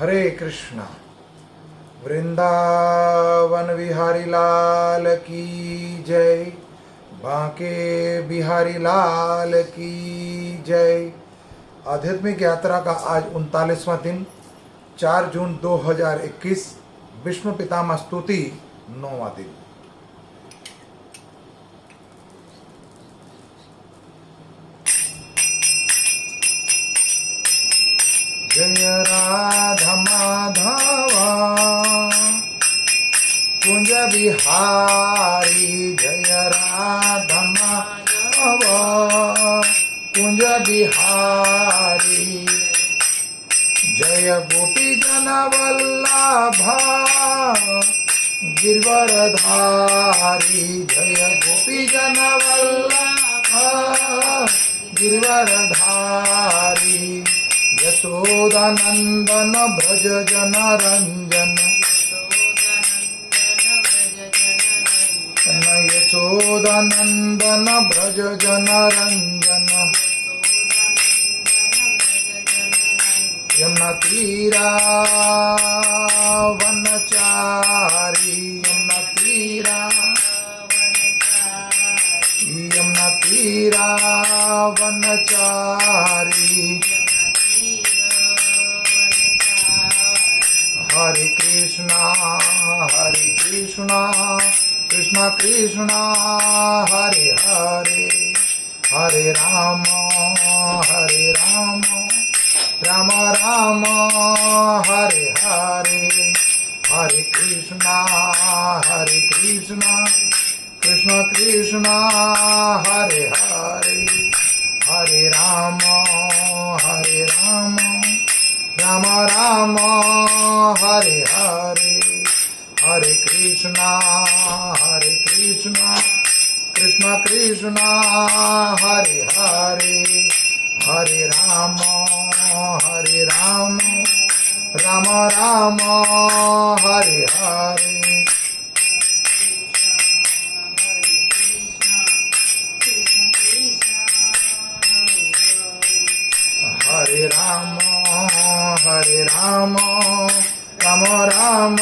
हरे कृष्णा। वृंदावन बिहारी लाल की जय। बांके बिहारी लाल की जय। आध्यात्मिक यात्रा का आज 39वां दिन, 4 जून 2021, विष्णु पितामह स्तुति 9वां दिन। जय राधा माधवा कुंज बिहारी, जय राधा माधवा कुंज बिहारी, जय गोपी जन वल्लभा गिरवरधारी, जय गोपी जन वल्लभा गिरवरधारी, यशोदानंदन ब्रज जन रंजन, यशोदानंदन ब्रज जन रंजन, यमुना तीरा वनचारी, यमुना तीरा वनचारी। हरे कृष्णा कृष्णा कृष्णा हरे हरे, हरे राम राम राम हरे हरे, हरे कृष्णा कृष्ण कृष्ण हरे हरे, हरे राम राम राम हरे हरे, हरे कृष्णा कृष्ण कृष्ण हरे हरे, हरे राम राम राम हरे हरे। हरे राम राम राम।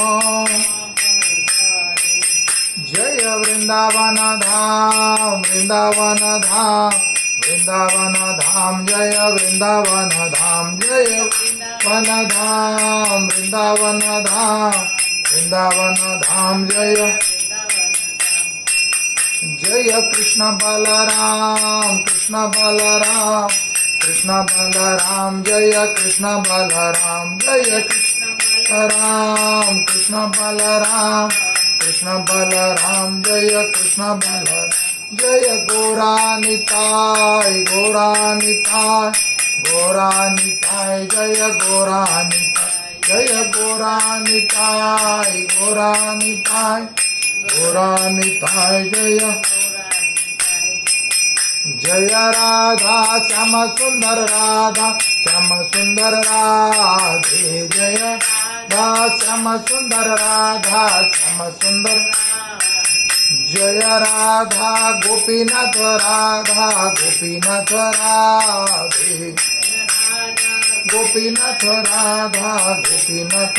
जय वृंदावन धाम वृंदावन धाम वृंदावन धाम, जय वृंदावन धाम, जय वन धाम वृंदावन धाम वृंदावन धाम, जय जय कृष्ण बलराम कृष्ण बलराम कृष्ण बलराम, जय कृष्ण बलराम, जय कृष्ण बलराम कृष्ण बलराम कृष्ण बलराम, जय कृष्ण बलराम, जय गौरा निताय गौरा निताय गौरा निताय, जय गौरा निताय, जय गौरा निताय गौरा निताय गौरा निताय, जय जय राधा श्याम सुंदर राधा श्याम सुंदर राधे, जय राधा श्याम सुंदर राधा श्याम सुंदर, जय राधा गोपीनाथ राधा गोपीनाथ राधे, गोपीनाथ राधा गोपीनाथ,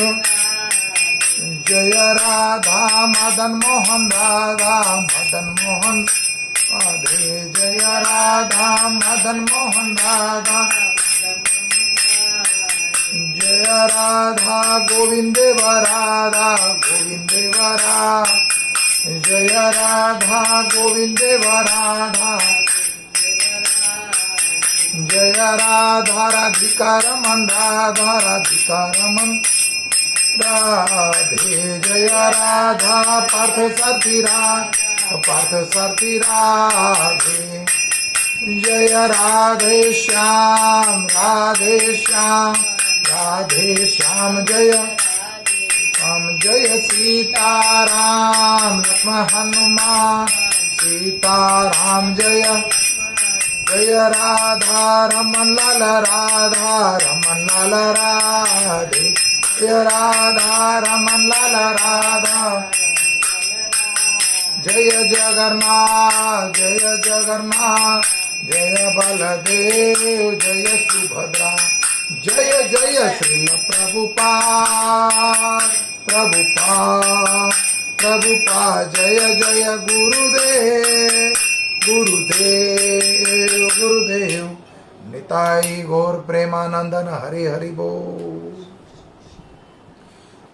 जय राधा मदन मोहन राधा मदन मोहन राधे, जय राधा मदन मोहन राधा, जय राधा गोविंद देव राधा गोविंद देव राधा, जय राधा गोविंद देव राधा, जय राधा राधिका रमन राधा राधिका रमन राधे, जय राधा पार्थ सारथी राधे, जय राधे श्याम राधे श्याम राधे श्याम, जय राम, जय सीताराम लक्ष्मण हनुमान सीताराम, जय जय राधा रमन लाल राधे, जय राधा रमन लाल राधा, जय जगन्नाथ जय बलदेव जय सुभद्रा, जय जय श्रील प्रभुपाद प्रभुपाद प्रभुपाद जय जय गुरुदेव गुरुदेव गुरुदेव निताई गौर प्रेमानंदन हरि हरि बोल।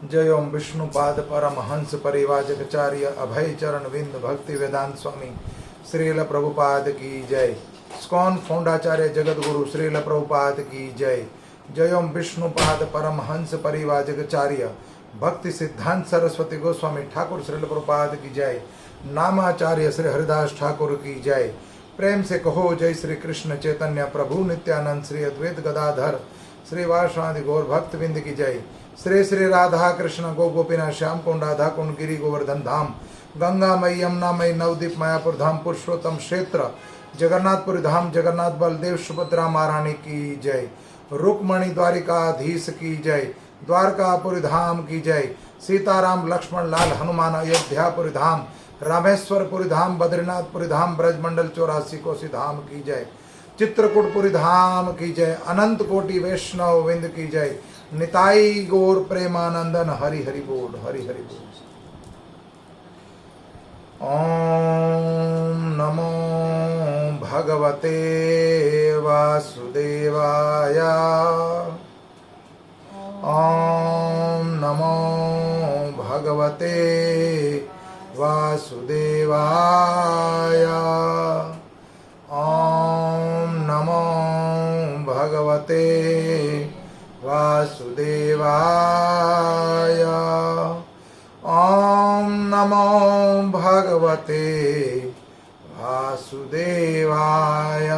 जय ओम विष्णुपाद परमहंस परिवाजकाचार्य अभय चरण विंद भक्ति वेदांत स्वामी श्रील प्रभुपाद की जय। स्कॉन फौंडाचार्य जगत गुरु श्रील प्रभुपाद की जय। जय ओम विष्णुपाद परमहंस परिवाजकाचार्य भक्ति सिद्धांत सरस्वती गोस्वामी ठाकुर श्रील प्रभुपाद की जय। नामाचार्य श्री हरिदास ठाकुर की जय। प्रेम से कहो जय श्री कृष्ण चैतन्य प्रभु नित्यानंद श्री अद्वैत गदाधर श्री वासवादि गौर भक्त बिंद की जय। श्री श्री राधा कृष्ण गो गोपीनाथ श्याम कुंड राधा कुंड गिरी गोवर्धन धाम गंगा मई यमुना मई नवदीप मायापुर धाम पुरुषोत्तम क्षेत्र जगन्नाथपुरी धाम जगन्नाथ बलदेव सुभद्रा महारानी की जय। रुक्मणी द्वारिकाधीश की जय। द्वारकापुरी धाम की जय। सीताराम लक्ष्मण लाल हनुमान अयोध्यापुरी धाम रामेश्वरपुरी धाम बद्रीनाथपुरी धाम ब्रजमंडल 84 कोसी धाम की जय। चित्रकूटपुरी धाम की जय। अनंत कोटि वैष्णव विंद की जय। निताई गौर प्रेमानंदन हरि हरि बोल हरि हरि बोल। ओम नमो भगवते वासुदेवाय। ओम नमो भगवते वासुदेवाय। ओम नमो भगवते वासुदेवाय। ओम नमो भगवते वासुदेवाय।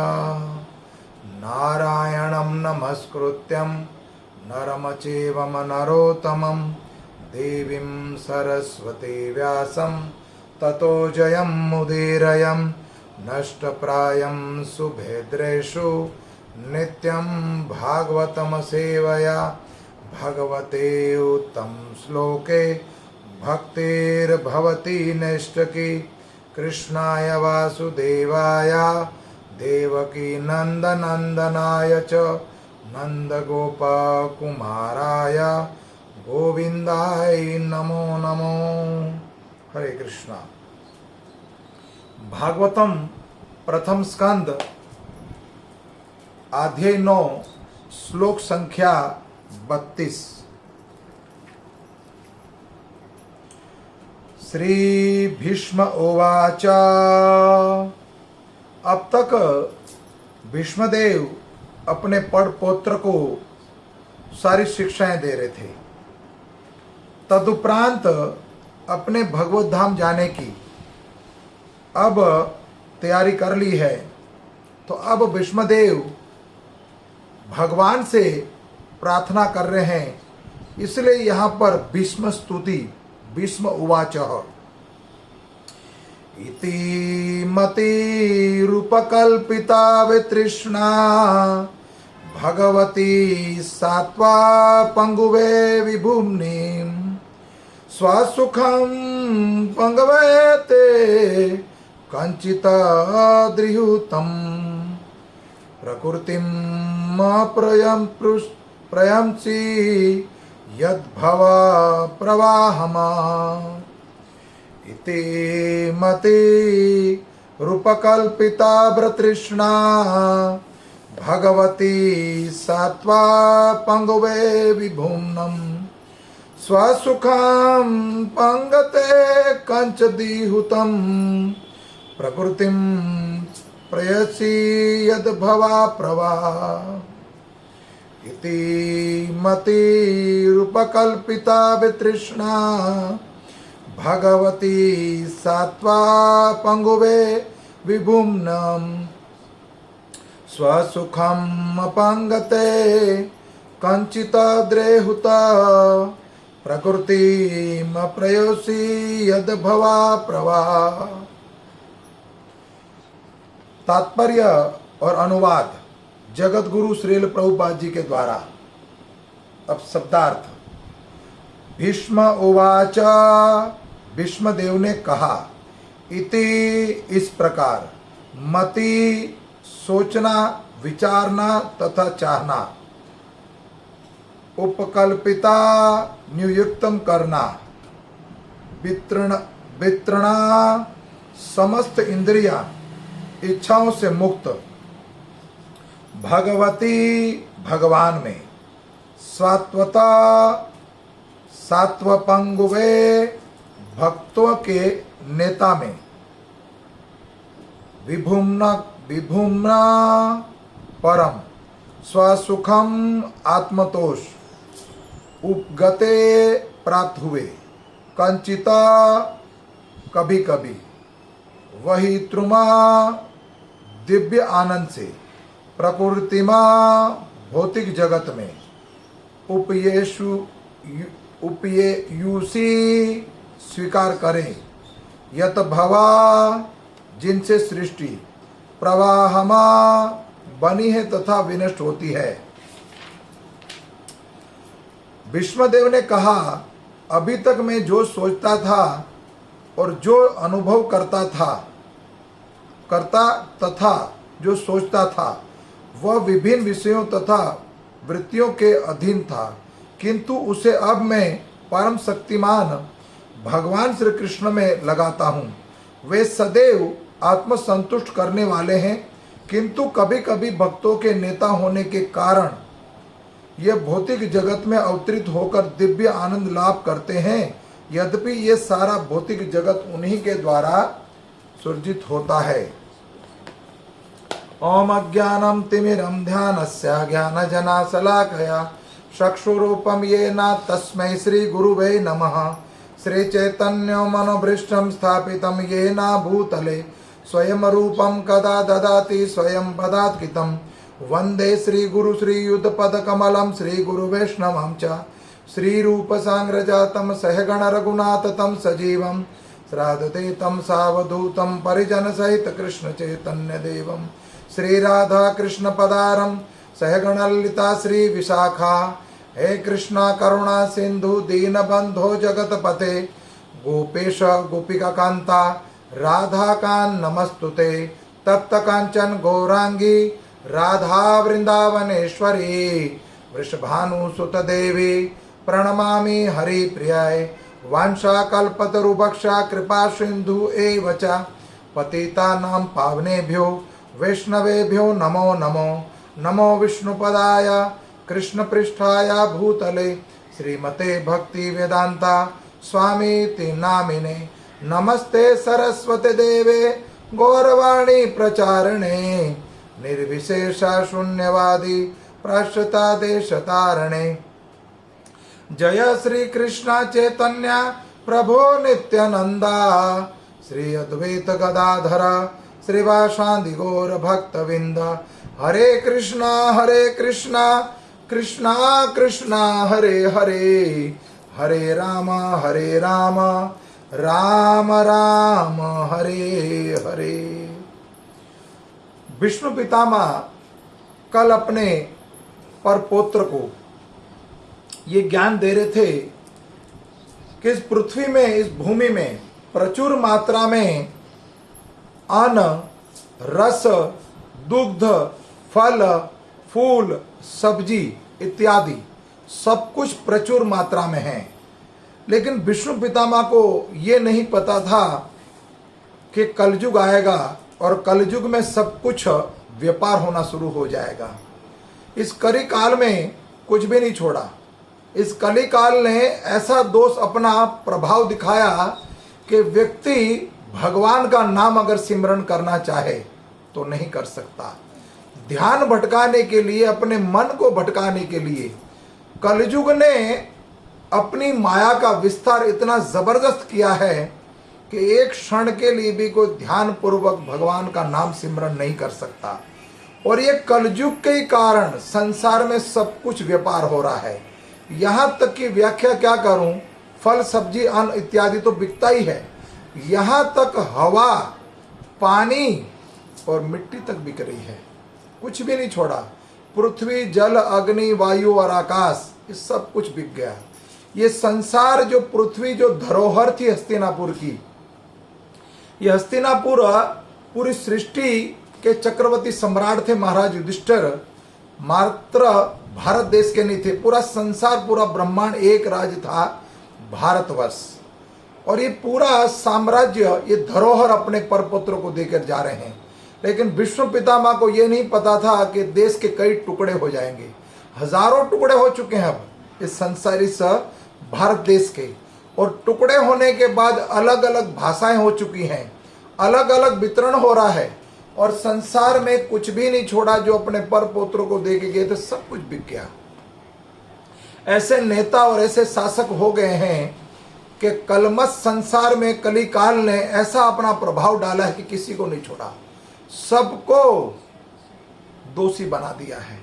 नारायणं नमस्कृत्यं नरं चैव नरोत्तमं देवीं सरस्वती व्यासं ततो जयमुदीरयं। नष्टप्रायं सुभद्रेषु नित्यं भागवतं सेवया भगवते उत्तम श्लोके भक्तिर्भवति नैष्टकी। कृष्णाय वासुदेवाय देवकी नंदनंदनाय च नंदगोपकुमाराय गोविंदाय नमो नमो। हरे कृष्णा। भागवतम प्रथम स्कंद अध्याय 9 श्लोक संख्या 32। श्री भीष्म उवाच। अब तक भीष्मदेव अपने पड़ पौत्र को सारी शिक्षाएं दे रहे थे। तदुपरांत अपने भगवत धाम जाने की अब तैयारी कर ली है। तो अब भीष्मदेव भगवान से प्रार्थना कर रहे हैं। इसलिए यहाँ पर भीष्म स्तुति भीष्म उवाच इति मति रूपकल्पिता वितृष्णा भगवती सात्वा पंगुवे विभुम्निं स्वसुखं पंगवेते कंचित द्रिहुतम् प्रकृतिं प्रयंसि यद्भव प्रवाहमा इति मति रूपकल्पिता वृतृष्णा भगवती सात्वा पंगवे विभुम्नं स्वसुखं पंगते कंचदीहुतं प्रकृतिं प्रयसि यद्भवा प्रवाह इति मति रूपकल्पिता वितृष्णा भगवती सात्वा पंगुवे विभुम्नं स्वसुखं अपंगते कंचित द्रेहुत प्रकृतिं प्रयोसि यद्भवा प्रवाह। तात्पर्य और अनुवाद जगत गुरु श्रील प्रभुपाद जी के द्वारा। अब शब्दार्थ। भीष्म उवाच भीष्मदेव ने कहा। इति इस प्रकार। मति सोचना विचारना तथा चाहना। उपकल्पिता नियुक्तम करना, वितरणा समस्त इंद्रिया इच्छाओं से मुक्त, भगवती भगवान में, सात्वता सात्वपंगुवे भक्तों के नेता में, विभुम्ना परम स्वसुखम आत्मतोष उपगते प्राप्त हुए, कंचिता कभी कभी, वही त्रुमा दिव्य आनंद से, प्रकृतिमा भौतिक जगत में, उपयुसी स्वीकार करें, यत भवा जिनसे सृष्टि, प्रवाहमा बनी है तथा विनष्ट होती है। विष्णुदेव ने कहा, अभी तक मैं जो सोचता था और जो अनुभव करता तथा जो सोचता था वह विभिन्न विषयों तथा वृत्तियों के अधीन था, किंतु उसे अब मैं परम शक्तिमान भगवान श्री कृष्ण में लगाता हूँ। वे सदैव आत्मसंतुष्ट करने वाले हैं, किंतु कभी कभी भक्तों के नेता होने के कारण ये भौतिक जगत में अवतरित होकर दिव्य आनंद लाभ करते हैं। यद्यपि ये सारा भौतिक जगत उन्हीं के द्वारा सृजित होता है। ओम अज्ञानम तिमिरम ध्यानस्य ज्ञानजनाशलाकया चक्षुरूपम येन तस्मै श्री गुरुवे नमः। श्री चैतन्य मनोभृष्टं स्थापितं येन भूतले स्वयं रूपं कदा ददाति स्वयं पदात्कितं। वंदे श्री गुरु श्री युद्ध पद कमलम श्री गुरु वैष्णवं च श्री रूप सांग्रजातम सहगण रघुनाथतम सजीवम श्राद्धते तम सावधूतम परिजन सहित कृष्ण चैतन्य देवम श्री राधा कृष्ण पदारम सहगण ललिता श्री विशाखा। हे कृष्णा करुणा सिंधु दीन बंधो जगत पते गोपेश गोपिका कांता राधा कान नमस्तुते। तप्त कांचन गौरांगी राधा वृंदावनेश्वरी वृषभानु सुत देवी प्रणमामि हरि प्रियाय। वांछा कल्पतरुभक्षा कृपा सिंधु एव च पतितानां पावनेभ्यो वैष्णवेभ्यो नमो नमो। नमो विष्णुपदाय कृष्ण पृष्ठाय भूतले श्रीमते भक्ति वेदांता स्वामी नामिने। नमस्ते सरस्वती देवे गौरवाणी प्रचारणे निर्विशेष शून्यवादी प्राश्चता देश तारणे। जय श्री कृष्ण चैतन्य प्रभो नित्यानंदा श्री अद्वैत गदाधर श्रीवासादि गौर भक्तविंद। हरे कृष्णा कृष्णा कृष्णा हरे हरे हरे राम राम राम हरे हरे। विष्णु पितामह कल अपने परपौत्र को ये ज्ञान दे रहे थे कि इस पृथ्वी में इस भूमि में प्रचुर मात्रा में अन्न रस दुग्ध फल फूल सब्जी इत्यादि सब कुछ प्रचुर मात्रा में है। लेकिन विष्णु पितामह को ये नहीं पता था कि कलयुग आएगा और कलयुग में सब कुछ व्यापार होना शुरू हो जाएगा। इस कली काल में कुछ भी नहीं छोड़ा। इस कली काल ने ऐसा दोष अपना प्रभाव दिखाया कि व्यक्ति भगवान का नाम अगर सिमरन करना चाहे तो नहीं कर सकता। ध्यान भटकाने के लिए अपने मन को भटकाने के लिए कलयुग ने अपनी माया का विस्तार इतना जबरदस्त किया है कि एक क्षण के लिए भी कोई ध्यान पूर्वक भगवान का नाम सिमरन नहीं कर सकता। और ये कलयुग के कारण संसार में सब कुछ व्यापार हो रहा है। यहाँ तक की व्याख्या क्या करूं, फल सब्जी अन्न इत्यादि तो बिकता ही है, यहाँ तक हवा पानी और मिट्टी तक बिक रही है। कुछ भी नहीं छोड़ा। पृथ्वी जल अग्नि वायु और आकाश ये सब कुछ बिक गया। ये संसार जो पृथ्वी जो धरोहर थी हस्तिनापुर की, ये हस्तिनापुर पूरी सृष्टि के चक्रवर्ती सम्राट थे महाराज युधिष्ठिर। मात्र भारत देश के नहीं थे, पूरा संसार, पूरा ब्रह्मांड एक राज्य था, भारतवर्ष। और ये पूरा साम्राज्य, ये धरोहर अपने परपुत्र को देकर जा रहे हैं। लेकिन विष्णु पितामह को ये नहीं पता था कि देश के कई टुकड़े हो जाएंगे। हजारों टुकड़े हो चुके हैं अब इस संसार, इस भारत देश के। और टुकड़े होने के बाद अलग अलग भाषाएं हो चुकी हैं, अलग अलग वितरण हो रहा है। और संसार में कुछ भी नहीं छोड़ा जो अपने पर पुत्र को दे के गए थे, सब कुछ बिक गया। ऐसे नेता और ऐसे शासक हो गए हैं कि कलमश संसार में कली काल ने ऐसा अपना प्रभाव डाला है कि किसी को नहीं छोड़ा, सबको दोषी बना दिया है।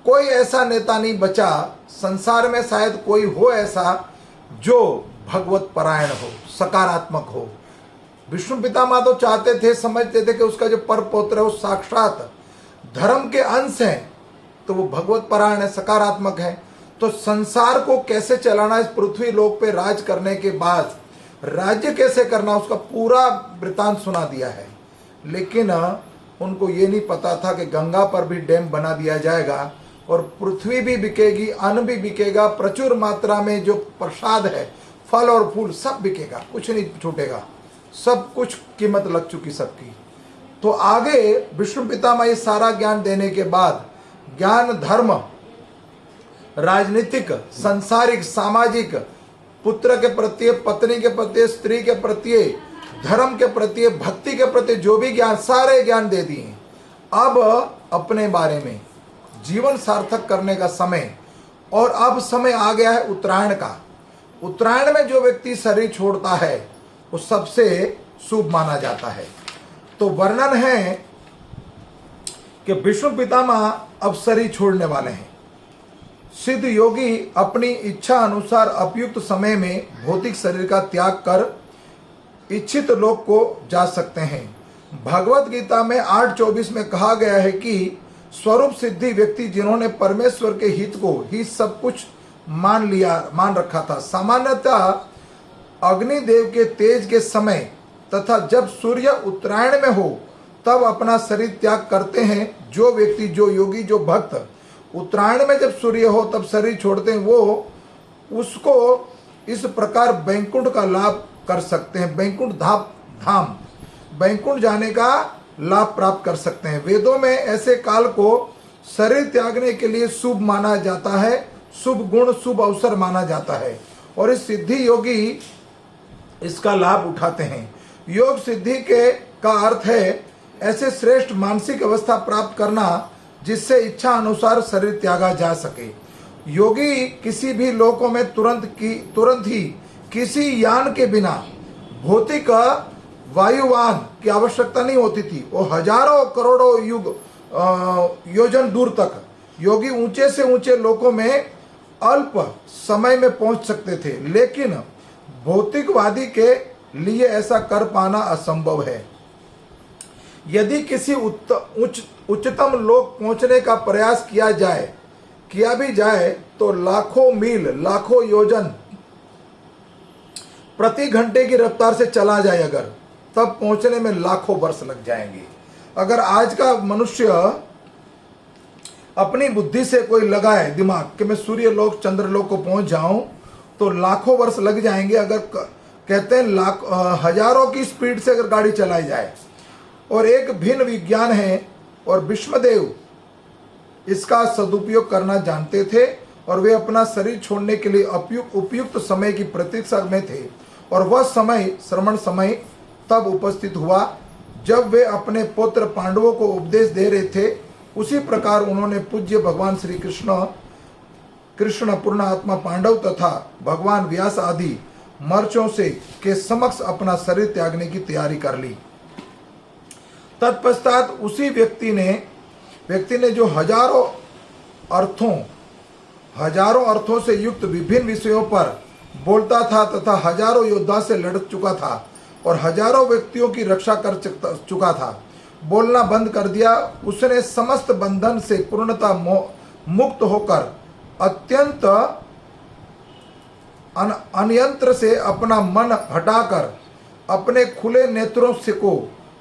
कोई ऐसा नेता नहीं बचा संसार में, शायद कोई हो ऐसा जो भगवत परायण हो, सकारात्मक हो। विष्णु पितामह तो चाहते थे, समझते थे कि उसका जो पर पौत्र है वो साक्षात धर्म के अंश है, तो वो भगवत परायण है, सकारात्मक है। तो संसार को कैसे चलाना, इस पृथ्वी लोक पे राज करने के बाद राज्य कैसे करना, उसका पूरा वृतांत सुना दिया है। लेकिन उनको ये नहीं पता था कि गंगा पर भी डैम बना दिया जाएगा और पृथ्वी भी बिकेगी, अन्न भी बिकेगा, प्रचुर मात्रा में जो प्रसाद है, फल और फूल सब बिकेगा, कुछ नहीं छूटेगा, सब कुछ कीमत लग चुकी सबकी। तो आगे विष्णु पितामह ये सारा ज्ञान देने के बाद ज्ञान, धर्म, राजनीतिक, सांसारिक, सामाजिक, पुत्र के प्रति, पत्नी के प्रति, स्त्री के प्रति, धर्म के प्रति, भक्ति के प्रति जो भी ज्ञान, सारे ज्ञान दे दिए। अब अपने बारे में जीवन सार्थक करने का समय, और अब समय आ गया है उत्तरायण का। उत्तरायण में जो व्यक्ति शरीर छोड़ता है वो सबसे शुभ माना जाता है। तो वर्णन है कि विष्णु पितामह अब शरीर छोड़ने वाले हैं। सिद्ध योगी अपनी इच्छा अनुसार उपयुक्त समय में भौतिक शरीर का त्याग कर इच्छित लोक को जा सकते हैं। भगवत गीता में 8:24 में कहा गया है कि स्वरूप सिद्धि व्यक्ति जिन्होंने परमेश्वर के हित को ही सब कुछ मान रखा था, सामान्यतः अग्निदेव के तेज के समय तथा जब सूर्य उत्तरायण में हो तब अपना शरीर त्याग करते हैं। जो व्यक्ति, जो योगी, जो भक्त उत्तरायण में जब सूर्य हो तब शरीर छोड़ते हैं, वो उसको इस प्रकार बैकुंठ का लाभ कर सकते हैं, बैकुंठ धाम, बैकुंठ जाने का लाभ प्राप्त कर सकते हैं। वेदों में ऐसे काल को शरीर त्यागने के लिए शुभ माना जाता है, शुभ गुण, शुभ अवसर माना जाता है, और इस सिद्धि योगी इसका लाभ उठाते हैं। योग सिद्धि का अर्थ है ऐसे श्रेष्ठ मानसिक अवस्था प्राप्त करना जिससे इच्छा अनुसार शरीर त्यागा जा सके। योगी किसी भी लोकों में तुरंत ही किसी यान के बिना, भौतिक वायुवान की आवश्यकता नहीं होती थी। वो हजारों करोड़ों योजन दूर तक योगी ऊंचे से ऊंचे लोकों में अल्प समय में पहुंच सकते थे, लेकिन भौतिकवादी के लिए ऐसा कर पाना असंभव है। यदि किसी उच्चतम लोक पहुंचने का प्रयास किया भी जाए तो लाखों मील, लाखों योजन प्रति घंटे की रफ्तार से चला जाए अगर, तब पहुंचने में लाखों वर्ष लग जाएंगे। अगर आज का मनुष्य अपनी बुद्धि से कोई लगाए दिमाग कि मैं सूर्य लोक, चंद्र लोक को पहुंच जाऊं, तो लाखों वर्ष लग जाएंगे। अगर कहते हैं हजारों की स्पीड से अगर गाड़ी चलाई जाए। और एक भिन्न विज्ञान है, और विष्णुदेव इसका सदुपयोग करना जानते थे, और वे अपना शरीर छोड़ने के लिए उपयुक्त समय की प्रतीक्षा में थे। और वह समय, श्रवण समय, तब उपस्थित हुआ जब वे अपने पुत्र पांडवों को उपदेश दे रहे थे। उसी प्रकार उन्होंने पूज्य भगवान श्री कृष्ण पूर्ण आत्मा पांडव तथा भगवान व्यास आदि मर्चों के समक्ष अपना शरीर त्यागने की तैयारी कर ली। तत्पश्चात उसी व्यक्ति ने जो हजारों अर्थों से युक्त विभिन्न विषयों पर बोलता था तथा हजारों योद्धा से लड़ चुका था और हजारों व्यक्तियों की रक्षा कर चुका था, बोलना बंद कर दिया। उसने समस्त बंधन से पूर्णतः मुक्त होकर अत्यंत अनियंत्र से अपना मन हटाकर अपने खुले नेत्रों से को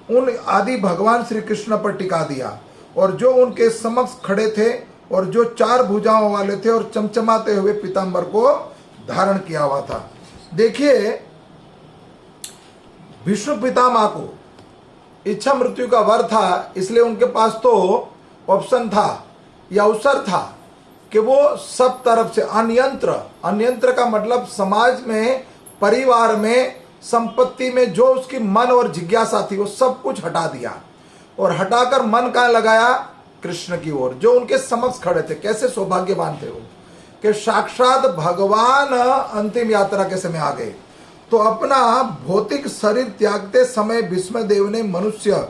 उन आदि भगवान श्री कृष्ण पर टिका दिया, और जो उनके समक्ष खड़े थे और जो 4 भुजाओं वाले थे और चमचमाते हुए पीताम्बर को धारण किया हुआ था। देखिए, विष्णु पितामह को इच्छा मृत्यु का वर था, इसलिए उनके पास तो ऑप्शन था या अवसर था कि वो सब तरफ से अन्यंत्र का मतलब समाज में, परिवार में, संपत्ति में जो उसकी मन और जिज्ञासा थी वो सब कुछ हटा दिया और हटाकर मन कहाँ लगाया? कृष्ण की ओर, जो उनके समक्ष खड़े थे। कैसे सौभाग्यवान थे वो कि साक्षात भगवान अंतिम यात्रा के समय आ गए। तो अपना भौतिक शरीर त्यागते समय भीष्मदेव ने मनुष्य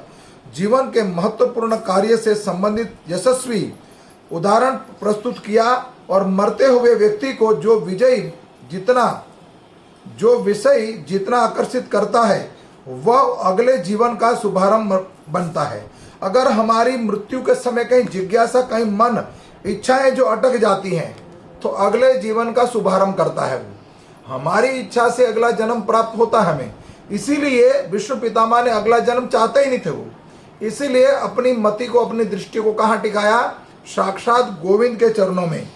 जीवन के महत्वपूर्ण कार्य से संबंधित यशस्वी उदाहरण प्रस्तुत किया और मरते हुए व्यक्ति को जो विषय जितना आकर्षित करता है वह अगले जीवन का शुभारंभ बनता है। अगर हमारी मृत्यु के समय कहीं जिज्ञासा, कहीं मन, इच्छाएं जो अटक जाती हैं तो अगले जीवन का शुभारंभ करता है वो। हमारी इच्छा से अगला जन्म प्राप्त होता है हमें, इसीलिए विष्णु पितामह ने अगला जन्म चाहते ही नहीं थे वो, इसीलिए अपनी मति को, अपनी दृष्टि को कहाँ टिकाया? साक्षात गोविंद के चरणों में।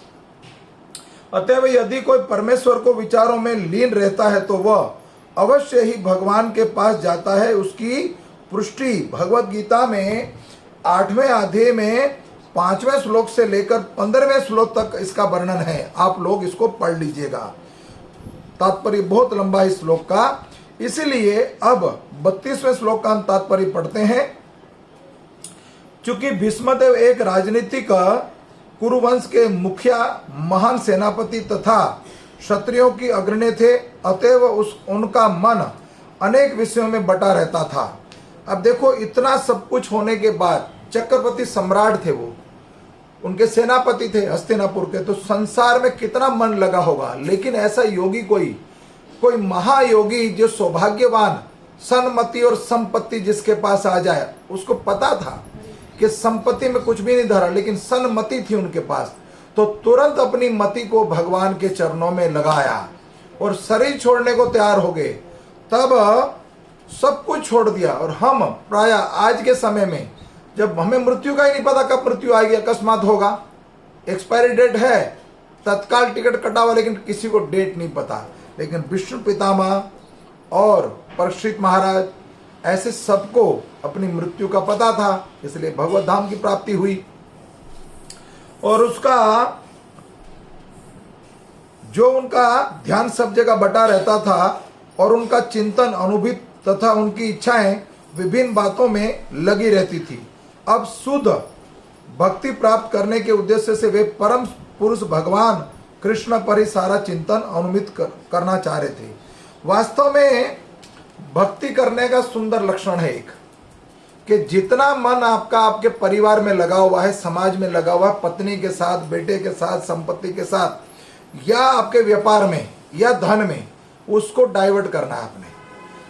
अतएव यदि कोई परमेश्वर को विचारों में लीन रहता है तो वह अवश्य ही भगवान के पास जाता है। उसकी पुष्टि भगवत गीता में 8वें अध्याय में 5वें श्लोक से लेकर 15वें श्लोक तक इसका वर्णन है। आप लोग इसको पढ़ लीजिएगा, तात्पर्य बहुत लंबा है इस श्लोक का। इसीलिए अब 32वें श्लोक का हम तात्पर्य पढ़ते हैं। चूंकि भीष्मदेव एक राजनीतिक कुरुवंश के मुखिया, महान सेनापति तथा क्षत्रियों की अग्रणी थे, अतएव उनका मन अनेक विषयों में बटा रहता था। अब देखो, इतना सब कुछ होने के बाद चक्रवर्ती सम्राट थे वो, उनके सेनापति थे हस्तिनापुर के, तो संसार में कितना मन लगा होगा। लेकिन ऐसा योगी कोई महायोगी जो सौभाग्यवान, सन्मति और संपत्ति जिसके पास आ जाए, उसको पता था कि संपत्ति में कुछ भी नहीं धरा, लेकिन सन्मति थी उनके पास, तो तुरंत अपनी मति को भगवान के चरणों में लगाया और शरीर छोड़ने को तैयार हो गए। तब सब कुछ छोड़ दिया। और हम प्राय आज के समय में, जब हमें मृत्यु का ही नहीं पता कब मृत्यु आएगी, अकस्मात होगा, एक्सपायरी डेट है, तत्काल टिकट कटा हुआ, लेकिन किसी को डेट नहीं पता। लेकिन विष्णु पितामह और परीक्षित महाराज, ऐसे सबको अपनी मृत्यु का पता था, इसलिए भगवत धाम की प्राप्ति हुई। और उसका जो उनका ध्यान सब जगह बटा रहता था और उनका चिंतन, अनुभूति तथा उनकी इच्छाएं विभिन्न बातों में लगी रहती थी। अब शुद्ध भक्ति प्राप्त करने के उद्देश्य से वे परम पुरुष भगवान कृष्ण पर ही सारा चिंतन अनुमित करना चाह रहे थे। वास्तव में भक्ति करने का सुंदर लक्षण है एक, कि जितना मन आपका आपके परिवार में लगा हुआ है, समाज में लगा हुआ है, पत्नी के साथ, बेटे के साथ, संपत्ति के साथ, या आपके व्यापार में या धन में, उसको डाइवर्ट करना है आपने।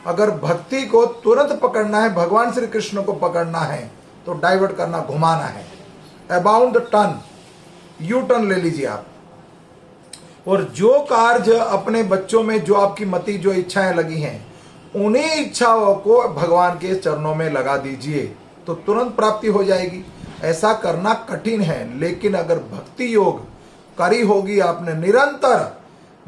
अगर भक्ति को तुरंत पकड़ना है, भगवान श्री कृष्ण को पकड़ना है, तो डाइवर्ट करना, घुमाना है, about the turn, U turn ले लीजिए आप। और जो कार्य अपने बच्चों में, जो आपकी मति, जो इच्छाएं लगी हैं, उन्हीं इच्छाओं को भगवान के चरणों में लगा दीजिए, तो तुरंत प्राप्ति हो जाएगी। ऐसा करना कठिन है, लेकिन अगर भक्ति योग करी होगी आपने,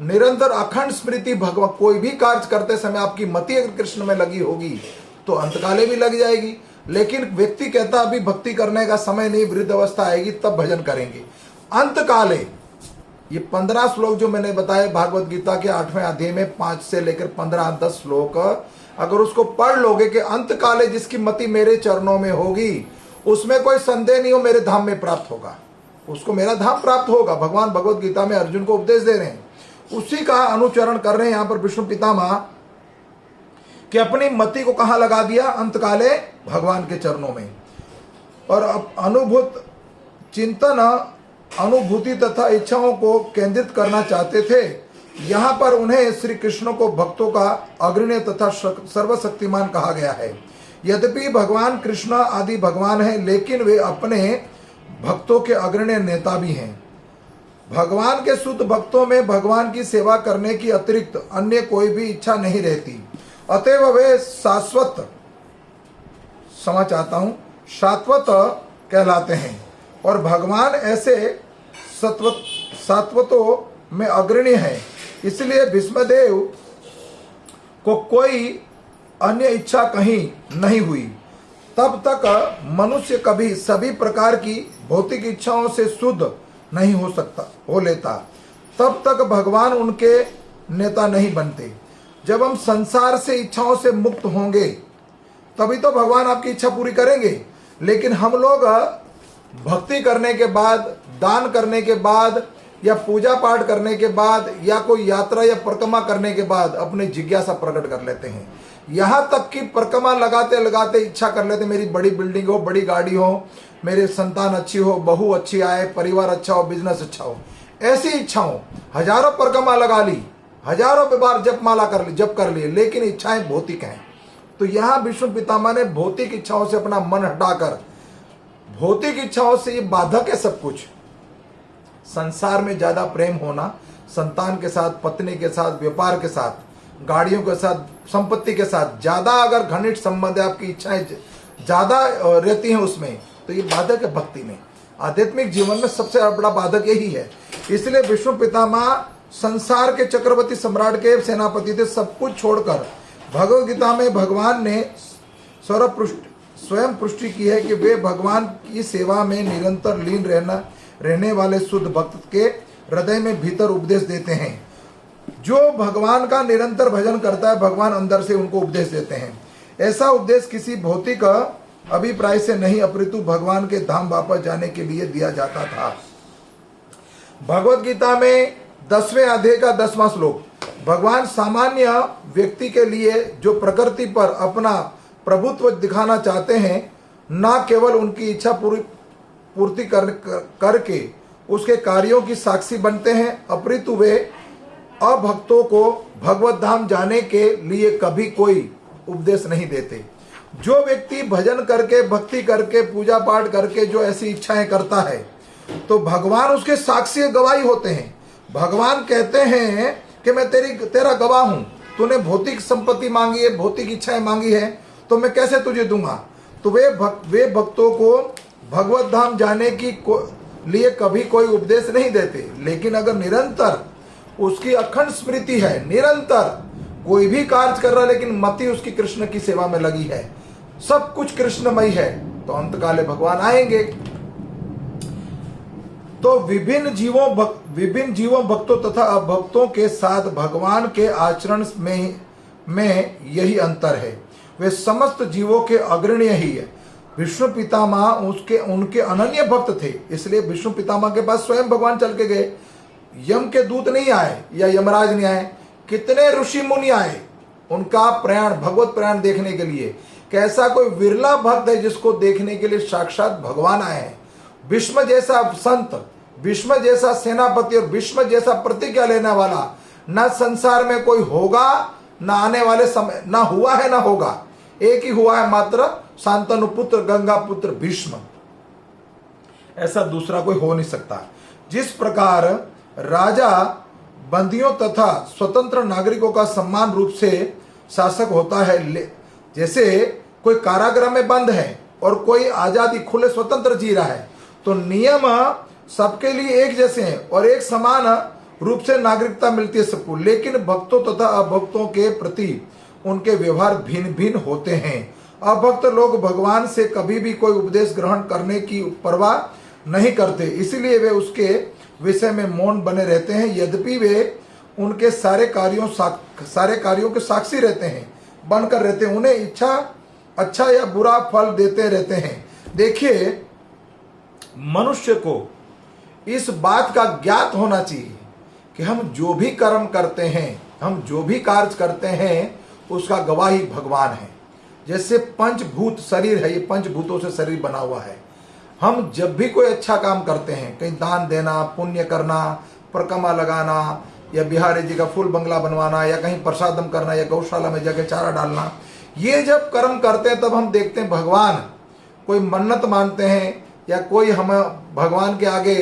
निरंतर अखंड स्मृति, भगवान, कोई भी कार्य करते समय आपकी मति अगर कृष्ण में लगी होगी तो अंतकाले भी लग जाएगी। लेकिन व्यक्ति कहता अभी भक्ति करने का समय नहीं, वृद्ध अवस्था आएगी तब भजन करेंगे। अंतकाले, ये 15 श्लोक जो मैंने बताए भागवत गीता के 8वें अध्याय में 5 से लेकर 15-10 श्लोक, अगर उसको पढ़ लोगे कि अंतकाले जिसकी मति मेरे चरणों में होगी, उसमें कोई संदेह नहीं हो मेरे धाम में प्राप्त होगा, उसको मेरा धाम प्राप्त होगा। भगवान भगवत गीता में अर्जुन को उपदेश दे रहे हैं, उसी का अनुचरण कर रहे हैं यहाँ पर विष्णु पितामह, कि अपनी मति को कहाँ लगा दिया? अंतकाले भगवान के चरणों में। और अब चिंतन, अनुभूति तथा इच्छाओं को केंद्रित करना चाहते थे। यहाँ पर उन्हें श्री कृष्ण को भक्तों का अग्रणी तथा सर्वशक्तिमान कहा गया है। यद्यपि भगवान कृष्ण आदि भगवान हैं, लेकिन वे अपने भक्तों के अग्रणी नेता भी हैं। भगवान के शुद्ध भक्तों में भगवान की सेवा करने की अतिरिक्त अन्य कोई भी इच्छा नहीं रहती। अतएव वे शाश्वत कहलाते हैं और भगवान ऐसे सात्वतों में अग्रणी है। इसलिए भीष्मदेव को कोई अन्य इच्छा कहीं नहीं हुई। तब तक मनुष्य कभी सभी प्रकार की भौतिक इच्छाओं से शुद्ध नहीं हो लेता, तब तक भगवान उनके नेता नहीं बनते। जब हम संसार से इच्छाओं से मुक्त होंगे तभी तो भगवान आपकी इच्छा पूरी करेंगे। लेकिन हम लोग भक्ति करने के बाद, दान करने के बाद, या पूजा पाठ करने के बाद, या कोई यात्रा या परिक्रमा करने के बाद अपनी जिज्ञासा प्रकट कर लेते हैं। यहाँ तक कि परिक्रमा लगाते लगाते इच्छा कर लेते, मेरी बड़ी बिल्डिंग हो, बड़ी गाड़ी हो, मेरे संतान अच्छी हो, बहू अच्छी आए, परिवार अच्छा हो, बिजनेस अच्छा हो। ऐसी इच्छाओं हजारों परिक्रमा लगा ली, हजारों बार जप कर लिए, लेकिन इच्छाएं भौतिक हैं। तो यहाँ विष्णु पितामह ने भौतिक इच्छाओं से अपना मन हटाकर, भौतिक इच्छाओं से ये बाधक है सब कुछ, संसार में ज्यादा प्रेम होना, संतान के साथ, पत्नी के साथ, व्यापार के साथ, गाड़ियों के साथ, संपत्ति के साथ ज्यादा अगर घनिष्ठ संबंध है, आपकी इच्छाएं ज्यादा रहती हैं उसमें, तो ये बाधक है भक्ति में। आध्यात्मिक जीवन में सबसे बड़ा बाधक यही है। इसलिए विष्णु पितामह संसार के चक्रवर्ती सम्राट के सेनापति थे। सब कुछ छोड़कर भगवद गीता में भगवान ने स्वयं पुष्टि की है कि वे भगवान की सेवा में निरंतर लीन रहने वाले शुद्ध भक्त के हृदय में भीतर उपदेश देते हैं। जो भगवान का निरंतर भजन करता है, भगवान अंदर से उनको उपदेश देते हैं। ऐसा उपदेश किसी भौतिक अभिप्राय से नहीं, अपितु भगवान के धाम वापस जाने के लिए दिया जाता था। भगवद गीता में 10वें अध्याय का 10वां श्लोक, भगवान सामान्य व्यक्ति के लिए जो प्रकृति पर अपना प्रभुत्व दिखाना चाहते हैं, न केवल उनकी इच्छा पूर्ति करके उसके कार्यों की साक्षी बनते हैं, अपितु वे अभक्तों को भगवत धाम जाने के लिए कभी कोई उपदेश नहीं देते। जो व्यक्ति भजन करके, भक्ति करके, पूजा पाठ करके जो ऐसी इच्छाएं करता है, तो भगवान उसके साक्षी गवाही होते हैं। भगवान कहते हैं कि मैं तेरा गवाह हूं, तूने भौतिक संपत्ति मांगी है, भौतिक इच्छाएं मांगी है, तो मैं कैसे तुझे दूंगा। तो वे भक्तों को भगवत धाम जाने की लिए कभी कोई उपदेश नहीं देते। लेकिन अगर निरंतर उसकी अखंड स्मृति है, निरंतर कोई भी कार्य कर रहा है, लेकिन मति उसकी कृष्ण की सेवा में लगी है, सब कुछ कृष्णमय है, तो अंतकाले भगवान आएंगे। तो विभिन्न जीवों भक्तों तथा अभक्तों के साथ भगवान के आचरण में यही अंतर है। वे समस्त जीवों के अग्रणी ही है। विष्णु पितामह उनके अनन्य भक्त थे, इसलिए विष्णु पितामह के पास स्वयं भगवान चल के गए। यम के दूत नहीं आए या यमराज नहीं आए, कितने ऋषि मुनि आए उनका प्रयाण, भगवत प्रयाण देखने के लिए। कैसा कोई विरला भक्त है जिसको देखने के लिए साक्षात भगवान आए हैं। भीष्म जैसा संत, भीष्म जैसा सेनापति और भीष्म जैसा प्रतिज्ञा लेने वाला न संसार में कोई होगा, न आने वाले समय, न हुआ है न होगा। एक ही हुआ है मात्र, शांतनु पुत्र गंगा पुत्र भीष्म, ऐसा दूसरा कोई हो नहीं सकता। जिस प्रकार राजा बंदियों तथा स्वतंत्र नागरिकों का समान रूप से शासक होता है, जैसे कोई कारागृह में बंद है और कोई आजादी खुले स्वतंत्र जी रहा है, तो नियम सबके लिए एक जैसे हैं और एक समान रूप से नागरिकता मिलती है सबको। लेकिन भक्तों तथा अभक्तों के प्रति उनके व्यवहार भिन्न भिन्न होते हैं। अभक्त लोग भगवान से कभी भी कोई उपदेश ग्रहण करने की परवाह नहीं करते, इसीलिए वे उसके विषय में मौन बने रहते हैं। यद्यपि वे उनके सारे कार्यों के साक्षी रहते हैं, बनकर रहते हैं, उन्हें इच्छा अच्छा या बुरा फल देते रहते हैं। देखिए, मनुष्य को इस बात का ज्ञात होना चाहिए कि हम जो भी कर्म करते हैं, हम जो भी कार्य करते हैं, उसका गवाही भगवान है। जैसे पंचभूत शरीर है, ये पंचभूतों से शरीर बना हुआ है। हम जब भी कोई अच्छा काम करते हैं, कहीं दान देना, पुण्य करना, परिक्रमा लगाना, या बिहारी जी का फूल बंगला बनवाना, या कहीं प्रसादम करना, या गौशाला में जाके चारा डालना, ये जब कर्म करते हैं तब हम देखते हैं भगवान, कोई मन्नत मानते हैं या कोई हम भगवान के आगे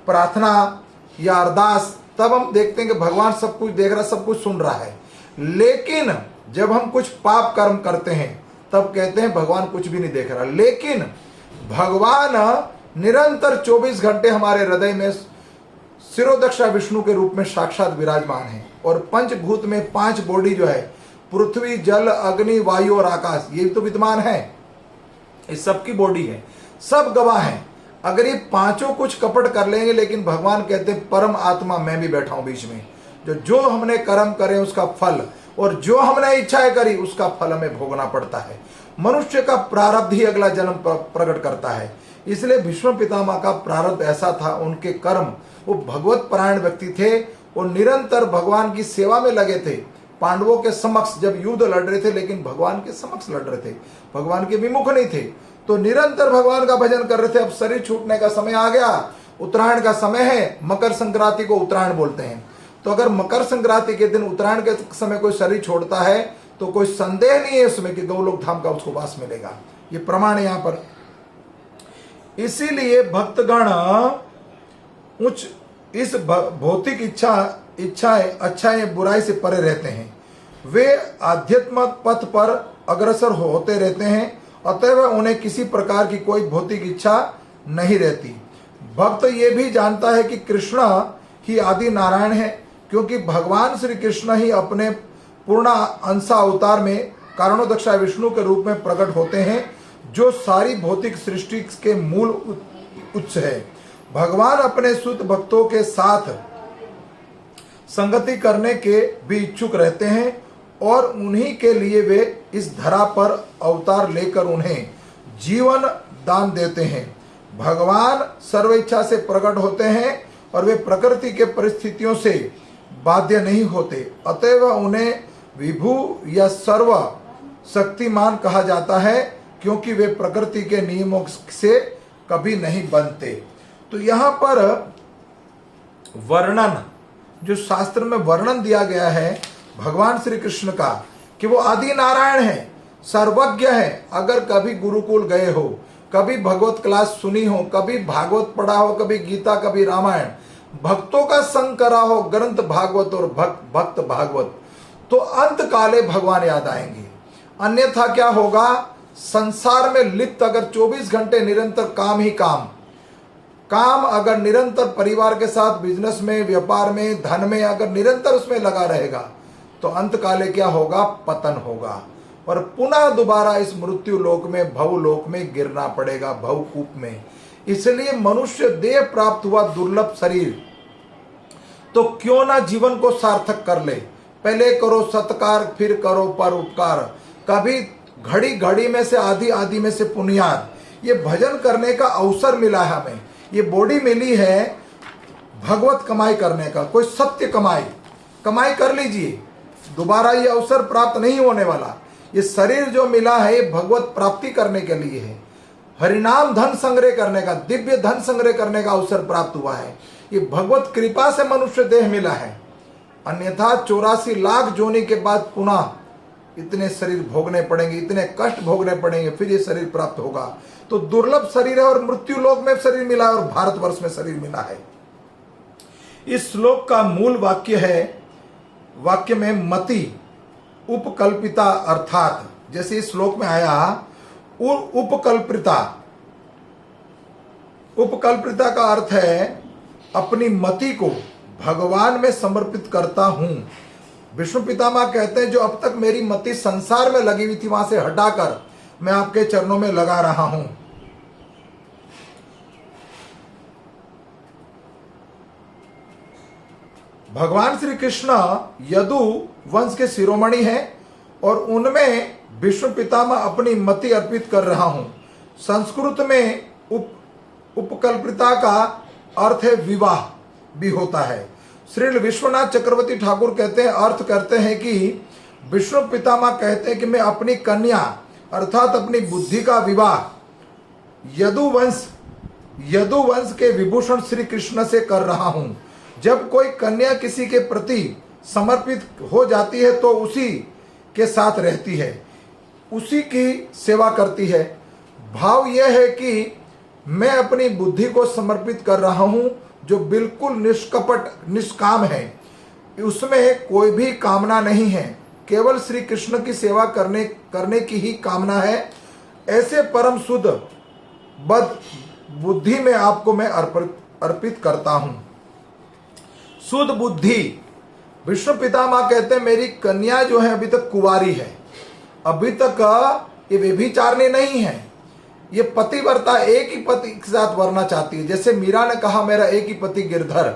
प्रार्थना या अरदास, तब हम देखते हैं कि भगवान सब कुछ देख रहा, सब कुछ सुन रहा है। लेकिन जब हम कुछ पाप कर्म करते हैं तब कहते हैं भगवान कुछ भी नहीं देख रहा। लेकिन भगवान निरंतर 24 घंटे हमारे हृदय में शिरोदक्षा विष्णु के रूप में साक्षात विराजमान है। और पंचभूत में 5 बॉडी जो है, पृथ्वी, जल, अग्नि, वायु और आकाश, ये तो विद्यमान है, इस सबकी बॉडी है, सब गवाह हैं। अगर ये पांचों कुछ कपट कर लेंगे, लेकिन भगवान कहते हैं परम आत्मा मैं भी बैठा हूं बीच में, जो हमने कर्म करे उसका फल, और जो हमने इच्छाएं करी उसका फल हमें भोगना पड़ता है। मनुष्य का प्रारब्ध ही अगला जन्म प्रकट करता है। इसलिए भीष्म पितामह का प्रारब्ध ऐसा था, उनके कर्म, वो भगवत परायण व्यक्ति थे, वो निरंतर भगवान की सेवा में लगे थे। पांडवों के समक्ष जब युद्ध लड़ रहे थे, लेकिन भगवान के समक्ष लड़ रहे थे, भगवान के विमुख नहीं थे, तो निरंतर भगवान का भजन कर रहे थे। अब शरीर छूटने का समय आ गया, उत्तरायण का समय है, मकर संक्रांति को उत्तरायण बोलते हैं। तो अगर मकर संक्रांति के दिन उत्तरायण के समय कोई शरीर छोड़ता है तो कोई संदेह नहीं है उसमें कि गोलोक धाम का उसको वास मिलेगा। ये प्रमाण है यहां पर। इसीलिए भक्तगण उच्च इस भौतिक इच्छाएं अच्छाएं बुराई से परे रहते हैं, वे आध्यात्म पथ पर अग्रसर होते रहते हैं, अतएव उन्हें किसी प्रकार की कोई भौतिक इच्छा नहीं रहती। भक्त ये भी जानता है कि कृष्ण ही आदि नारायण है, क्योंकि भगवान श्री कृष्ण ही अपने पूर्ण अंशा अवतार में कारणोदक्षा विष्णु के रूप में प्रकट होते हैं, जो सारी भौतिक सृष्टि के मूल उच्च है। भगवान अपने शुद्ध भक्तों के साथ संगति करने के भी इच्छुक रहते हैं, और उन्हीं के लिए वे इस धरा पर अवतार लेकर उन्हें जीवन दान देते हैं। भगवान सर्व इच्छा से प्रकट होते हैं और वे प्रकृति के परिस्थितियों से बाध्य नहीं होते, अतएव उन्हें विभु या सर्व शक्तिमान कहा जाता है, क्योंकि वे प्रकृति के नियमों से कभी नहीं बनते। तो यहाँ पर वर्णन, जो शास्त्र में वर्णन दिया गया है भगवान श्री कृष्ण का, कि वो आदि नारायण है, सर्वज्ञ है। अगर कभी गुरुकुल गए हो, कभी भगवत क्लास सुनी हो, कभी भागवत पढ़ा हो, कभी गीता, कभी रामायण, भक्तों का संग करा हो, ग्रंथ भागवत और भक्त भागवत, तो अंत काले भगवान याद आएंगे। अन्यथा क्या होगा, संसार में लिप्त अगर 24 घंटे निरंतर काम ही काम, अगर निरंतर परिवार के साथ बिजनेस में, व्यापार में, धन में अगर निरंतर उसमें लगा रहेगा, तो अंत काले क्या होगा, पतन होगा, और पुनः दोबारा इस मृत्यु लोक में, भव लोक में गिरना पड़ेगा, भवकूप में। इसलिए मनुष्य देह प्राप्त हुआ दुर्लभ शरीर, तो क्यों ना जीवन को सार्थक कर ले। पहले करो सत्कार, फिर करो पर उपकार, कभी घड़ी घड़ी में से, आधी आधी में से पुण्याद। ये भजन करने का अवसर मिला है हमें, ये बॉडी मिली है भगवत कमाई करने का, कोई सत्य कमाई कर लीजिए, दोबारा ये अवसर प्राप्त नहीं होने वाला। ये शरीर जो मिला है ये भगवत प्राप्ति करने के लिए है, हरिनाम धन संग्रह करने का, दिव्य धन संग्रह करने का अवसर प्राप्त हुआ है। ये भगवत कृपा से मनुष्य देह मिला है, अन्यथा 84 लाख जोनी के बाद पुनः इतने शरीर भोगने पड़ेंगे, इतने कष्ट भोगने पड़ेंगे, फिर ये शरीर प्राप्त होगा। तो दुर्लभ शरीर है, और मृत्यु लोक में शरीर मिला है और भारतवर्ष में शरीर मिला है। इस श्लोक का मूल वाक्य है, वाक्य में मति उपकल्पिता, अर्थात जैसे इस श्लोक में आया उपकल्पिता का अर्थ है अपनी मति को भगवान में समर्पित करता हूं। विष्णु पितामह कहते हैं, जो अब तक मेरी मति संसार में लगी हुई थी वहां से हटाकर मैं आपके चरणों में लगा रहा हूं। भगवान श्री कृष्ण यदु वंश के शिरोमणि हैं, और उनमें विष्णु पितामह अपनी मति अर्पित कर रहा हूं। संस्कृत में उपकल्पिता का अर्थ है विवाह भी होता है। श्री विश्वनाथ चक्रवर्ती ठाकुर कहते हैं, अर्थ करते हैं कि विष्णु पितामह कहते हैं कि मैं अपनी कन्या अर्थात अपनी बुद्धि का विवाह यदुवंश के विभूषण श्री कृष्ण से कर रहा हूं। जब कोई कन्या किसी के प्रति समर्पित हो जाती है तो उसी के साथ रहती है, उसी की सेवा करती है। भाव यह है कि मैं अपनी बुद्धि को समर्पित कर रहा हूं, जो बिल्कुल निष्कपट निष्काम है, उसमें कोई भी कामना नहीं है, केवल श्री कृष्ण की सेवा करने की ही कामना है। ऐसे परम शुद्ध बुद्धि में आपको मैं अर्पित करता हूं। शुद्ध बुद्धि। विष्णु पितामह कहते हैं मेरी कन्या जो है अभी तक कुंवारी है, अभी तक ये व्यभिचारिणी नहीं है, ये पतिव्रता, एक ही पति के साथ वरना चाहती है। जैसे मीरा ने कहा मेरा एक ही पति गिरधर,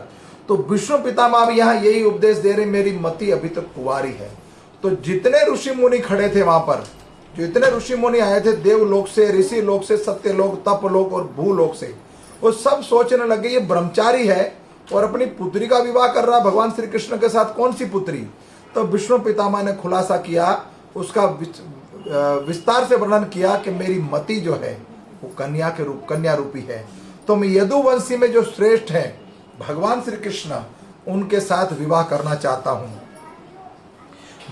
तो विष्णु पितामह भी यहाँ यही उपदेश दे रहे, मेरी मति अभी तक कुंवारी है। तो जितने ऋषि मुनि खड़े थे वहां पर, जो इतने ऋषि मुनि आए थे देवलोक से, ऋषि लोक से, सत्यलोक, तपलोक और भूलोक से, वो सब सोचने लगे ये ब्रह्मचारी है और अपनी पुत्री का विवाह कर रहा भगवान श्री कृष्ण के साथ। कौन सी पुत्री? तो विष्णु पितामह ने खुलासा किया, उसका विस्तार से वर्णन किया कि मेरी मति जो है वो कन्या रूपी है। तो मैं यदुवंशी में जो श्रेष्ठ है भगवान श्री कृष्ण, उनके साथ विवाह करना चाहता हूं।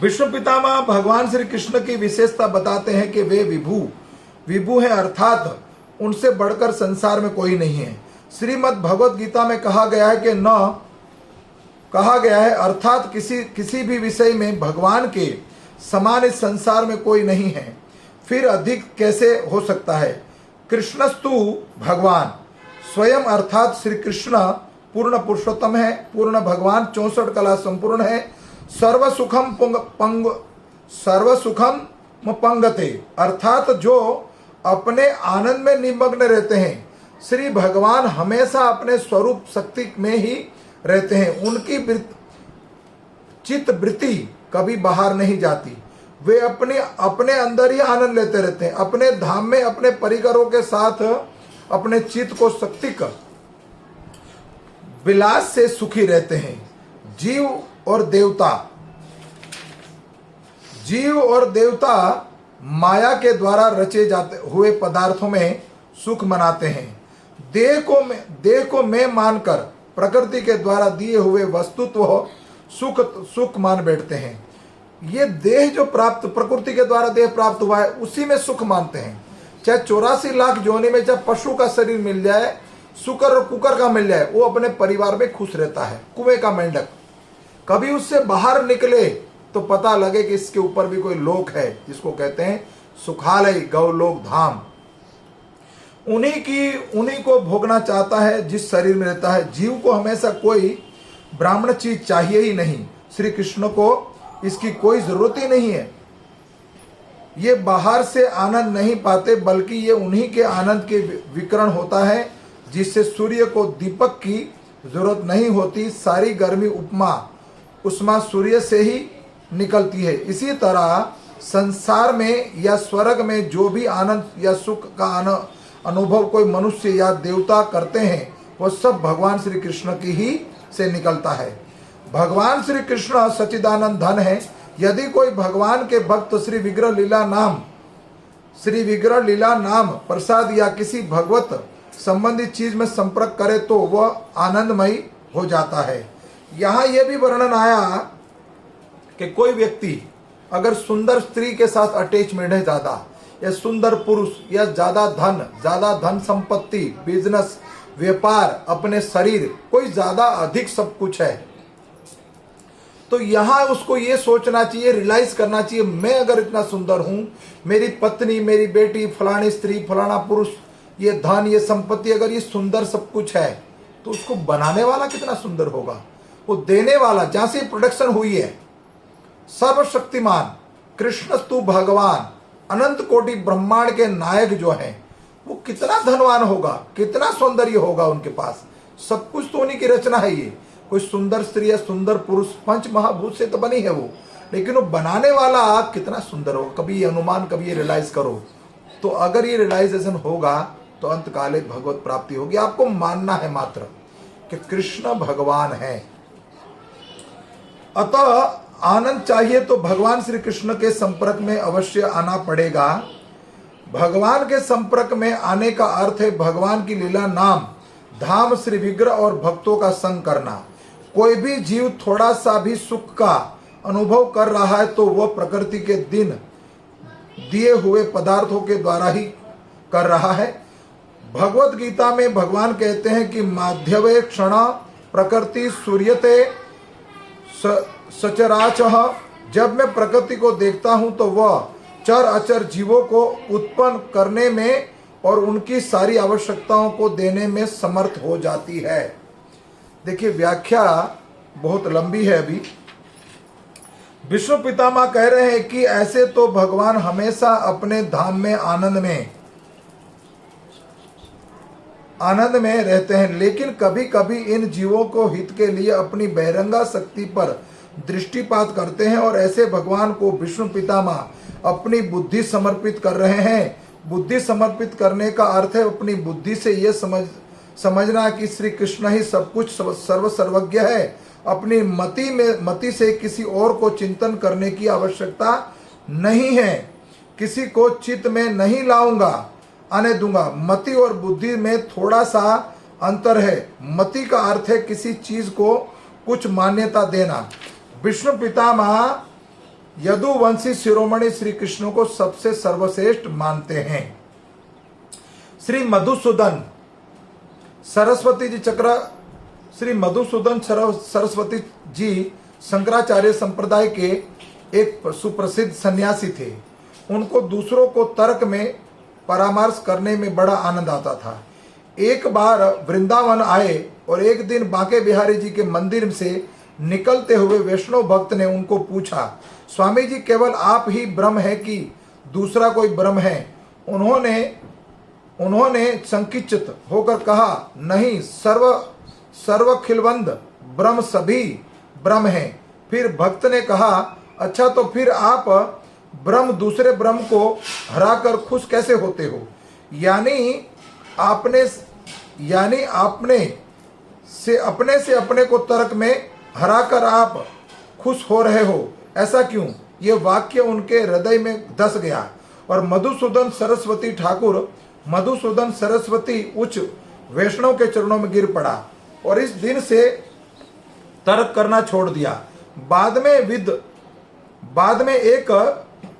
विष्णु पितामह भगवान श्री कृष्ण की विशेषता बताते हैं कि वे विभु हैं, अर्थात उनसे बढ़कर संसार में कोई नहीं है। श्रीमद् भगवत गीता में कहा गया है कि न कहा गया है, अर्थात किसी भी विषय में भगवान के समान इस संसार में कोई नहीं है, फिर अधिक कैसे हो सकता है। कृष्णस्तु भगवान स्वयं, अर्थात श्री कृष्ण पूर्ण पुरुषोत्तम है, पूर्ण भगवान, 64 कला संपूर्ण है, सर्व सुखम पंगते, अर्थात जो अपने आनंद में निमग्न रहते हैं। श्री भगवान हमेशा अपने स्वरूप शक्ति में ही रहते हैं, उनकी चित्त वृत्ति कभी बाहर नहीं जाती, वे अपने अंदर ही आनंद लेते रहते हैं, अपने धाम में अपने परिकरों के साथ अपने चित्त को शक्तिक विलास से सुखी रहते हैं। जीव और देवता माया के द्वारा रचे जाते हुए पदार्थों में सुख मनाते हैं। देह को मैं मानकर प्रकृति के द्वारा दिए हुए वस्तुत्व सुख मान बैठते हैं। ये देह जो प्रकृति के द्वारा देह प्राप्त हुआ है उसी में सुख मानते हैं। चाहे 84 लाख योनि में चाहे पशु का शरीर मिल जाए, शुकर और कुकर का मिल जाए, वो अपने परिवार में खुश रहता है। कुएं का मेंढक कभी उससे बाहर निकले तो पता लगे कि इसके ऊपर भी कोई लोक है, जिसको कहते हैं सुखालय, गौलोक धाम। उन्हीं को भोगना चाहता है जिस शरीर में रहता है। जीव को हमेशा कोई ब्राह्मण चीज चाहिए ही नहीं, श्री कृष्ण को इसकी कोई जरूरत ही नहीं है। ये बाहर से आनंद नहीं पाते, बल्कि ये उन्हीं के आनंद के विकरण होता है, जिससे सूर्य को दीपक की जरूरत नहीं होती। सारी गर्मी उष्मा सूर्य से ही निकलती है। इसी तरह संसार में या स्वर्ग में जो भी आनंद या सुख का अनुभव कोई मनुष्य या देवता करते हैं, वो सब भगवान श्री कृष्ण की ही से निकलता है। भगवान श्री कृष्ण सच्चिदानंद धन है। यदि कोई भगवान के भक्त श्री विग्रह लीला नाम प्रसाद या किसी भगवत संबंधित चीज में संपर्क करे तो वह आनंदमयी हो जाता है। यहाँ यह भी वर्णन आया कि कोई व्यक्ति अगर सुंदर स्त्री के साथ अटैचमेंट है ज्यादा, या सुंदर पुरुष, या ज्यादा धन संपत्ति, बिजनेस, व्यापार, अपने शरीर, कोई ज्यादा अधिक सब कुछ है, तो यहां उसको ये सोचना चाहिए, रियलाइज करना चाहिए, मैं अगर इतना सुंदर हूं, मेरी पत्नी, मेरी बेटी, फलानी स्त्री, फलाना पुरुष, ये धन, ये संपत्ति, अगर ये सुंदर सब कुछ है, तो उसको बनाने वाला कितना सुंदर होगा, वो देने वाला, जहां से प्रोडक्शन हुई है, सर्वशक्तिमान कृष्णस्तु भगवान, अनंत कोटि ब्रह्मांड के नायक जो हैं, वो कितना धनवान होगा, कितना सौंदर्य होगा उनके पास। सब कुछ तो उन्हीं की रचना है। ये कोई सुंदर स्त्री या सुंदर पुरुष पंच महाभूत से तो बनी है वो, लेकिन वो बनाने वाला कितना सुंदर होगा। कभी ये अनुमान, कभी ये रियलाइज करो, तो अगर ये रियलाइजेशन होगा तो अंतकाले भगवत प्राप्ति होगी। आपको मानना है मात्र कि कृष्ण भगवान है। अतः आनंद चाहिए तो भगवान श्री कृष्ण के संपर्क में अवश्य आना पड़ेगा। भगवान के संपर्क में आने का अर्थ है भगवान की लीला नाम धाम, श्री विग्रह और भक्तों का संग करना। कोई भी जीव थोड़ा सा भी सुख का अनुभव कर रहा है तो वह प्रकृति के दिन दिए हुए पदार्थों के द्वारा ही कर रहा है। भगवत गीता में भगवान कहते हैं कि माध्यवे क्षण प्रकृति सूर्यते सचराचः, जब मैं प्रकृति को देखता हूं तो वह चर अचर जीवों को उत्पन्न करने में और उनकी सारी आवश्यकताओं को देने में समर्थ हो जाती है। देखिए व्याख्या बहुत लंबी है। अभी विष्णु पितामह कह रहे हैं कि ऐसे तो भगवान हमेशा अपने धाम में आनंद में रहते हैं, लेकिन कभी कभी इन जीवों को हित के लिए अपनी बहिरंगा शक्ति पर दृष्टिपात करते हैं, और ऐसे भगवान को विष्णु पितामह अपनी बुद्धि समर्पित कर रहे हैं। बुद्धि समर्पित करने का अर्थ है अपनी बुद्धि से यह समझना कि श्री कृष्ण ही सब कुछ सर्वज्ञ है। अपनी मति से किसी और को चिंतन करने की आवश्यकता नहीं है। किसी को चित्त में नहीं आने दूंगा। मति और बुद्धि में थोड़ा सा अंतर है। मति का अर्थ है किसी चीज को कुछ मान्यता देना। विष्णु पितामह यदुवंशी शिरोमणि श्री कृष्ण को सबसे सर्वश्रेष्ठ मानते हैं। श्री मधुसूदन सरस्वती जी शंकराचार्य संप्रदाय के एक सुप्रसिद्ध सन्यासी थे। उनको दूसरों को तर्क में परामर्श करने में बड़ा आनंद आता था। एक बार वृंदावन आए और एक दिन बांके बिहारी जी के मंदिर से निकलते हुए वैष्णव भक्त ने उनको पूछा, स्वामी जी केवल आप ही ब्रह्म है कि दूसरा कोई ब्रह्म है? उन्होंने संकिचित होकर कहा, नहीं, सर्वखिलवंद ब्रह्म सभी ब्रह्म हैं। फिर भक्त ने कहा, अच्छा तो फिर आप ब्रह्म दूसरे ब्रह्म को हराकर खुश कैसे होते हो? यानी अपने से अपने को तर्क में हराकर आप खुश हो रहे हो, ऐसा क्यों? ये वाक्य उनके हृदय में धस गया और मधुसूदन सरस्वती उच्च वैष्णव के चरणों में गिर पड़ा और इस दिन से तर्क करना छोड़ दिया। बाद में एक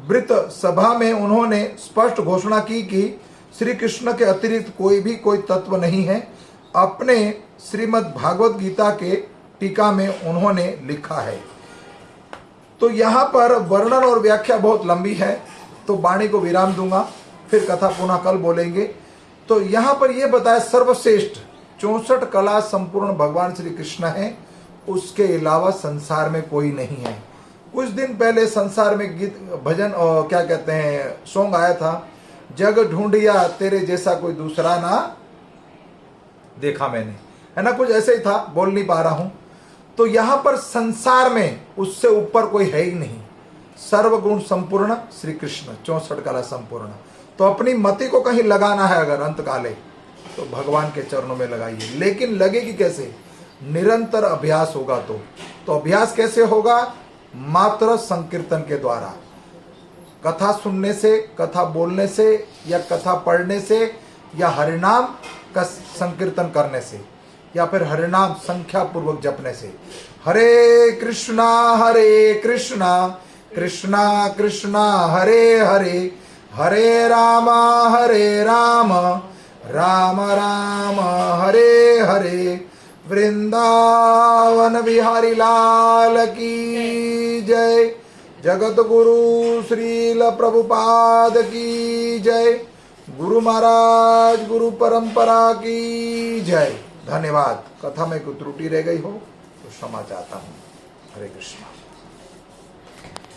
वृत सभा में उन्होंने स्पष्ट घोषणा की कि श्री कृष्ण के अतिरिक्त कोई तत्व नहीं है। अपने श्रीमद् भागवत गीता के टीका में उन्होंने लिखा है। तो यहाँ पर वर्णन और व्याख्या बहुत लंबी है, तो वाणी को विराम दूंगा, फिर कथा पुनः कल बोलेंगे। तो यहाँ पर यह बताया सर्वश्रेष्ठ 64 कला संपूर्ण भगवान श्री कृष्ण है, उसके अलावा संसार में कोई नहीं है। कुछ दिन पहले संसार में गीत भजन और क्या कहते हैं सॉन्ग आया था, जग ढूंढिया तेरे जैसा कोई दूसरा ना देखा मैंने, है ना, कुछ ऐसे ही था, बोल नहीं पा रहा हूं। तो यहां पर संसार में उससे ऊपर कोई है ही नहीं। सर्वगुण संपूर्ण श्री कृष्ण, 64 कला संपूर्ण। तो अपनी मति को कहीं लगाना है अगर अंत काले, तो भगवान के चरणों में लगाइए। लेकिन लगेगी कैसे? निरंतर अभ्यास होगा। तो अभ्यास कैसे होगा? मात्र संकीर्तन के द्वारा, कथा सुनने से, कथा बोलने से, या कथा पढ़ने से, या हरिनाम का संकीर्तन करने से, या फिर हरिनाम संख्या पूर्वक जपने से। हरे कृष्णा कृष्णा कृष्णा हरे हरे, हरे राम राम राम हरे हरे। वृंदावन बिहारी लाल की जय। जगत गुरु श्रील प्रभुपाद की जय। गुरु महाराज गुरु परंपरा की जय। धन्यवाद। कथा में कोई त्रुटि रह गई हो तो क्षमा चाहता हूँ। हरे कृष्णा।